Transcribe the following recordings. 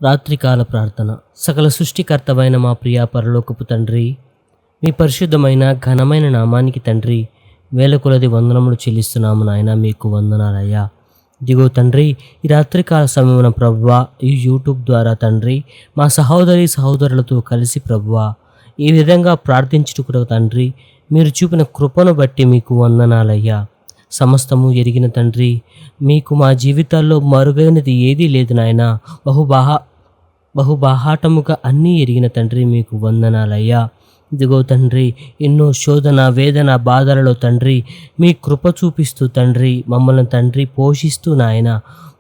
రాత్రికాల ప్రార్థన. సకల సృష్టికర్తవైన మా ప్రియ పరలోకపు తండ్రి, మీ పరిశుద్ధమైన ఘనమైన నామానికి తండ్రి వేల కొలది వందనములు చెల్లిస్తున్నాము నాయన. మీకు వందనాలయ్యా. ఇదిగో తండ్రి, ఈ రాత్రికాల సమయమున ప్రభువా, ఈ యూట్యూబ్ ద్వారా తండ్రి మా సహోదరులతో కలిసి ప్రభువా ఈ విధంగా ప్రార్థించుటకు తండ్రి మీరు చూపిన కృపను బట్టి మీకు వందనాలయ్యా. సమస్తము ఎరిగిన తండ్రి, మీకు మా జీవితాల్లో మరుగైనది ఏదీ లేదు నాయన. బహుబాహాటముగా అన్నీ ఎరిగిన తండ్రి మీకు వందనాలయ్యా. ఇదిగో తండ్రి, ఎన్నో శోధన వేదన బాధలలో తండ్రి మీ కృప చూపిస్తూ తండ్రి మమ్మల్ని తండ్రి పోషిస్తూ నాయన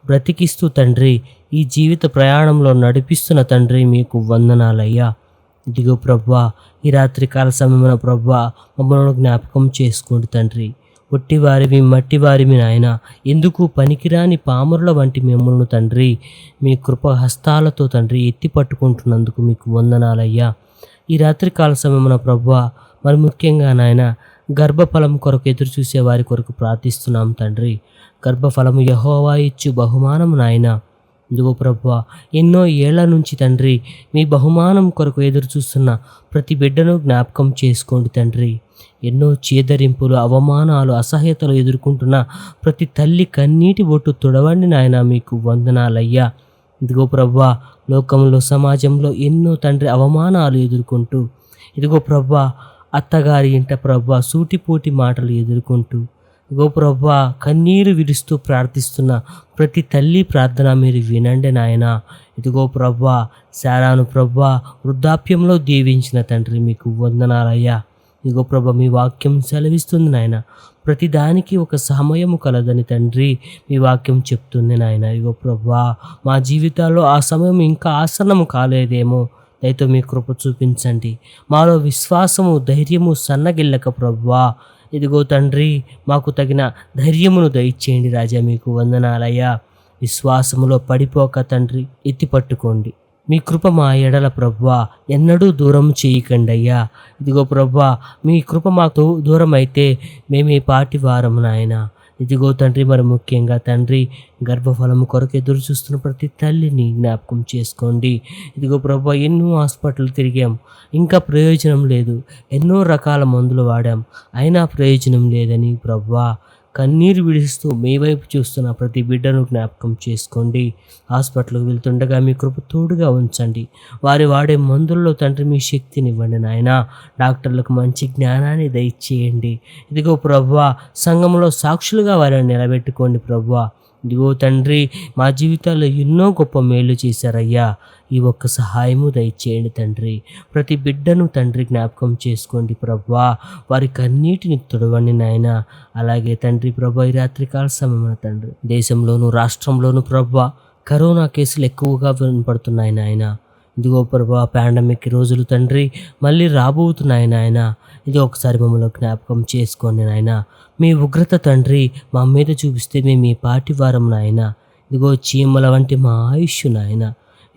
బ్రతికిస్తూ తండ్రి ఈ జీవిత ప్రయాణంలో నడిపిస్తున్న తండ్రి మీకు వందనాలయ్యా. ఇదిగో ప్రభువా, ఈ రాత్రికాల సమయమున ప్రభువా మమ్మల్ని జ్ఞాపకం చేసుకోండి తండ్రి. ఒట్టివారివి మట్టివారివి నాయన, ఎందుకు పనికిరాని పామరుల వంటి మిమ్మల్ని తండ్రి మీ కృప హస్తాలతో తండ్రి ఎత్తి పట్టుకుంటున్నందుకు మీకు వందనాలయ్యా. ఈ రాత్రికాల సమయమున ప్రభువా మరి ముఖ్యంగా నాయన గర్భఫలం కొరకు ఎదురు చూసే వారి కొరకు ప్రార్థిస్తున్నాం తండ్రి. గర్భఫలము యెహోవా ఇచ్చు బహుమానము నాయన. ఇదిగో ప్రభువా, ఎన్నో ఏళ్ల నుంచి తండ్రి మీ బహుమానం కొరకు ఎదురు చూస్తున్న ప్రతి బిడ్డను జ్ఞాపకం చేసుకోండి తండ్రి. ఎన్నో చీదరింపులు అవమానాలు అసహ్యతలు ఎదుర్కొంటున్న ప్రతి తల్లి కన్నీటి బొట్టు తుడవండి నాయన. మీకు వందనాలయ్యా. ఇదిగో ప్రభువా, లోకంలో సమాజంలో ఎన్నో తండ్రి అవమానాలు ఎదుర్కొంటూ ఇదిగో ప్రభువా అత్తగారి ఇంట ప్రభువా సూటిపోటి మాటలు ఎదుర్కొంటూ ఇదిగో ప్రభువా కన్నీరు విడుస్తూ ప్రార్థిస్తున్న ప్రతి తల్లి ప్రార్థన మీరు వినండి నాయన. ఇదిగో ప్రభువా, శారాను ప్రభువా వృద్ధాప్యంలో దీవించిన తండ్రి మీకు వందనాలయ్యా. ఇదిగో ప్రభా, మీ వాక్యం సెలవిస్తుంది నాయన, ప్రతిదానికి ఒక సమయము కలదని తండ్రి మీ వాక్యం చెప్తుంది నాయన. ఇదిగో ప్రభువా, మా జీవితాల్లో ఆ సమయం ఇంకా ఆసన్నము కాలేదేమో, దయతో మీ కృప చూపించండి. మాలో విశ్వాసము ధైర్యము సన్నగిల్లక ప్రభువా ఇదిగో తండ్రి మాకు తగిన ధైర్యమును దయచేయండి రాజా. మీకు వందనాలయ్యా. విశ్వాసములో పడిపోక తండ్రి ఎత్తి పట్టుకోండి. మీ కృప మా ఎడల ప్రభువా ఎన్నడూ దూరం చేయకండి అయ్యా. ఇదిగో ప్రభువా, మీ కృప మాకు దూరం అయితే మేమే పాటి వారము నాయన. ఇదిగో తండ్రి, మరి ముఖ్యంగా తండ్రి గర్భఫలము కొరకు ఎదురు చూస్తున్న ప్రతి తల్లిని జ్ఞాపకం చేసుకోండి. ఇదిగో ప్రభువా, ఎన్నో హాస్పిటల్ తిరిగాం, ఇంకా ప్రయోజనం లేదు. ఎన్నో రకాల మందులు వాడాం, అయినా ప్రయోజనం లేదని ప్రభువా కన్నీరు విడుస్తూ మీ వైపు చూస్తున్న ప్రతి బిడ్డను జ్ఞాపకం చేసుకోండి. హాస్పిటల్కి వెళ్తుండగా మీ కృప తోడుగా ఉంచండి. వారి వాడే మందుల్లో తండ్రి మీ శక్తిని ఇవ్వండి నాయన. డాక్టర్లకు మంచి జ్ఞానాన్ని దయచేయండి. ఇదిగో ప్రభువా, సంఘంలో సాక్షులుగా వారిని నిలబెట్టుకోండి ప్రభువా. ఇదిగో తండ్రి, మా జీవితాల్లో ఎన్నో గొప్ప మేలు చేశారయ్యా. ఈ ఒక్క సహాయము దయచేయండి తండ్రి. ప్రతి బిడ్డను తండ్రి జ్ఞాపకం చేసుకోండి ప్రభువా, వారి కన్నీటిని తుడవండి నాయన. అలాగే తండ్రి ప్రభువా, ఈ రాత్రికాల సమయమున తండ్రి దేశంలోను రాష్ట్రంలోను ప్రభువా కరోనా కేసులు ఎక్కువగా వినపడుతున్నాయి నాయన. ఇదిగో ప్రభువా, పాండమిక్ రోజులు తండ్రి మళ్ళీ రాబోతున్నాయి నాయన. ఇది ఒకసారి మమ్మల్ని జ్ఞాపకం చేసుకోండి నాయన. మీ ఉగ్రత తండ్రి మా మీద చూపిస్తే మేము మీ పాటి వారం నాయన. ఇదిగో చీమల వంటి మా ఆయుష్ నాయన.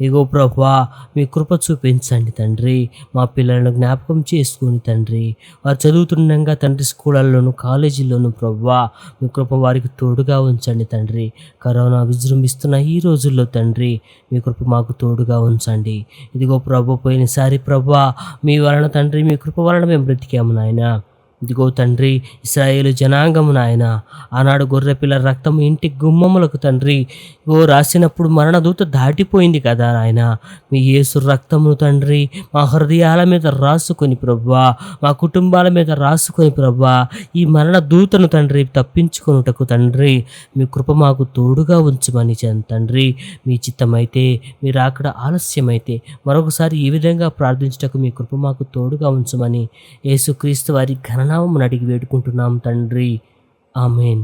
ఇదిగో ప్రభువా, మీ కృప చూపించండి తండ్రి. మా పిల్లలను జ్ఞాపకం చేసుకుని తండ్రి వారు చదువుతుండగా తండ్రి స్కూళ్ళల్లోనూ కాలేజీల్లోనూ ప్రభువా మీ కృప వారికి తోడుగా ఉంచండి తండ్రి. కరోనా విజృంభిస్తున్న ఈ రోజుల్లో తండ్రి మీ కృప మాకు తోడుగా ఉంచండి. ఇదిగో ప్రభు, పోయినసారి ప్రభువా మీ వలన తండ్రి మీ కృప వలన మేము బ్రతికాము నాయన. ఇదిగో తండ్రి ఇశ్రాయేలు జనాంగము నాయన, ఆనాడు గొర్రెపిల్ల రక్తము ఇంటి గుమ్మములకు తండ్రి రాసినప్పుడు మరణదూత దాటిపోయింది కదా నాయన. మీ యేసు రక్తమును తండ్రి మా హృదయాల మీద రాసుకొని ప్రభువా, మా కుటుంబాల మీద రాసుకొని ప్రభువా ఈ మరణ దూతను తండ్రి తప్పించుకొనుటకు తండ్రి మీ కృప మాకు తోడుగా ఉంచమని తండ్రి. మీ చిత్తమైతే, మీరు అక్కడ ఆలస్యమైతే మరొకసారి ఈ విధంగా ప్రార్థించుటకు మీ కృప మాకు తోడుగా ఉంచమని యేసుక్రీస్తు వారి ఘననామమును అడిగి వేడుకుంటున్నాం తండ్రి. ఆమేన్.